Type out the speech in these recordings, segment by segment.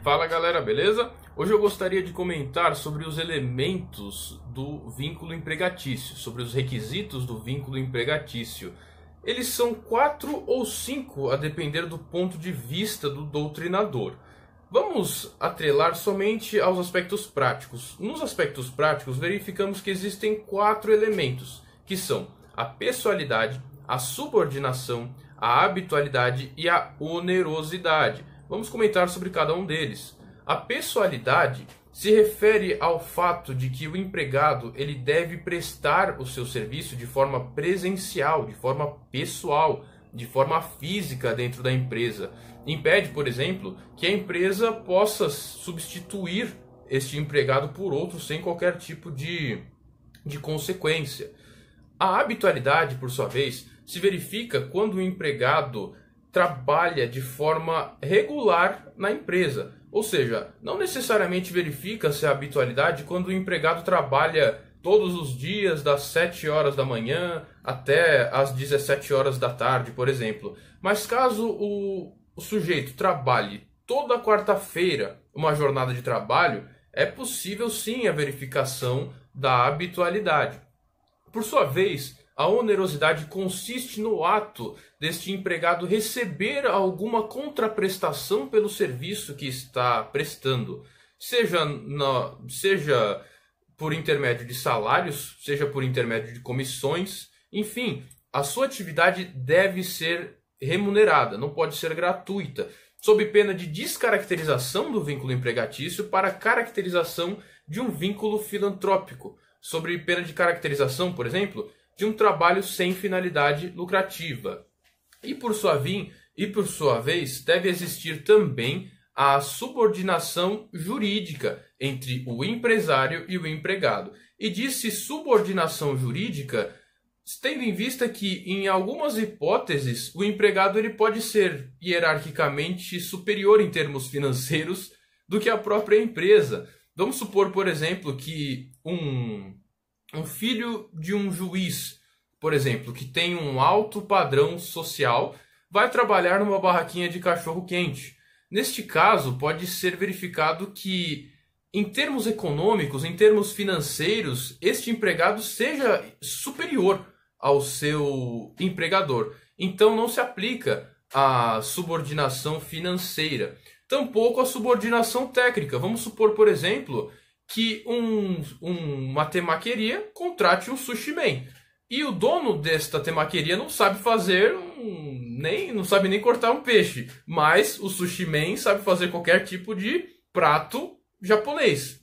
Fala galera, beleza? Hoje eu gostaria de comentar sobre os elementos do vínculo empregatício, sobre os requisitos do vínculo empregatício. Eles são 4 ou 5 a depender do ponto de vista do doutrinador. Vamos atrelar somente aos aspectos práticos. Nos aspectos práticos verificamos que existem 4 elementos, que são a pessoalidade, a subordinação, a habitualidade e a onerosidade. Vamos comentar sobre cada um deles. A pessoalidade se refere ao fato de que o empregado ele deve prestar o seu serviço de forma presencial, de forma pessoal, de forma física dentro da empresa. Impede, por exemplo, que a empresa possa substituir este empregado por outro sem qualquer tipo de consequência. A habitualidade, por sua vez, se verifica quando o empregado trabalha de forma regular na empresa. Ou seja, não necessariamente verifica-se a habitualidade quando o empregado trabalha todos os dias das 7 horas da manhã até as 17 horas da tarde, por exemplo. Mas caso o sujeito trabalhe toda quarta-feira uma jornada de trabalho, é possível sim a verificação da habitualidade. Por sua vez, a onerosidade consiste no ato deste empregado receber alguma contraprestação pelo serviço que está prestando, seja por intermédio de salários, seja por intermédio de comissões, enfim, a sua atividade deve ser remunerada, não pode ser gratuita, sob pena de descaracterização do vínculo empregatício para caracterização de um vínculo filantrópico, sob pena de caracterização, por exemplo, de um trabalho sem finalidade lucrativa. E por sua vez, deve existir também a subordinação jurídica entre o empresário e o empregado. E diz-se subordinação jurídica, tendo em vista que, em algumas hipóteses, o empregado ele pode ser hierarquicamente superior em termos financeiros do que a própria empresa. Vamos supor, por exemplo, que um filho de um juiz, por exemplo, que tem um alto padrão social, vai trabalhar numa barraquinha de cachorro-quente. Neste caso, pode ser verificado que, em termos econômicos, em termos financeiros, este empregado seja superior ao seu empregador. Então, não se aplica a subordinação financeira. Tampouco a subordinação técnica. Vamos supor, por exemplo, que uma temaqueria contrate um sushi man. E o dono desta temaqueria não sabe fazer, não sabe nem cortar um peixe. Mas o sushi man sabe fazer qualquer tipo de prato japonês.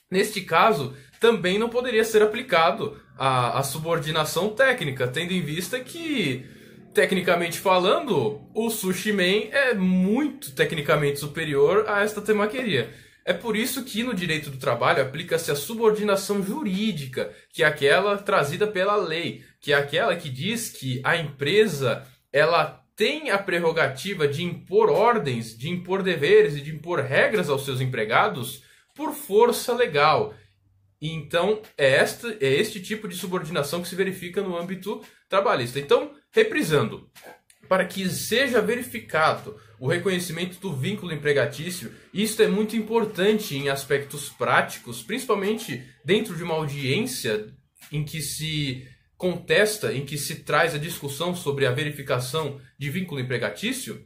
Neste caso, também não poderia ser aplicado a subordinação técnica, tendo em vista que, tecnicamente falando, o sushi man é muito tecnicamente superior a esta temaqueria. É por isso que no direito do trabalho aplica-se a subordinação jurídica, que é aquela trazida pela lei, que é aquela que diz que a empresa ela tem a prerrogativa de impor ordens, de impor deveres e de impor regras aos seus empregados por força legal. Então é este tipo de subordinação que se verifica no âmbito trabalhista. Então, reprisando, para que seja verificado o reconhecimento do vínculo empregatício, isto é muito importante em aspectos práticos, principalmente dentro de uma audiência em que se contesta, em que se traz a discussão sobre a verificação de vínculo empregatício.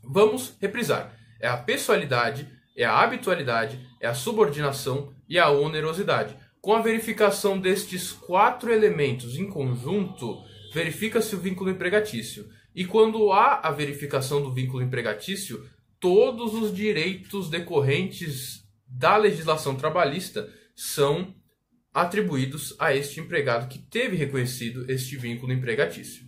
Vamos reprisar. É a pessoalidade, é a habitualidade, é a subordinação e a onerosidade. Com a verificação destes 4 elementos em conjunto, verifica-se o vínculo empregatício. E quando há a verificação do vínculo empregatício, todos os direitos decorrentes da legislação trabalhista são atribuídos a este empregado que teve reconhecido este vínculo empregatício.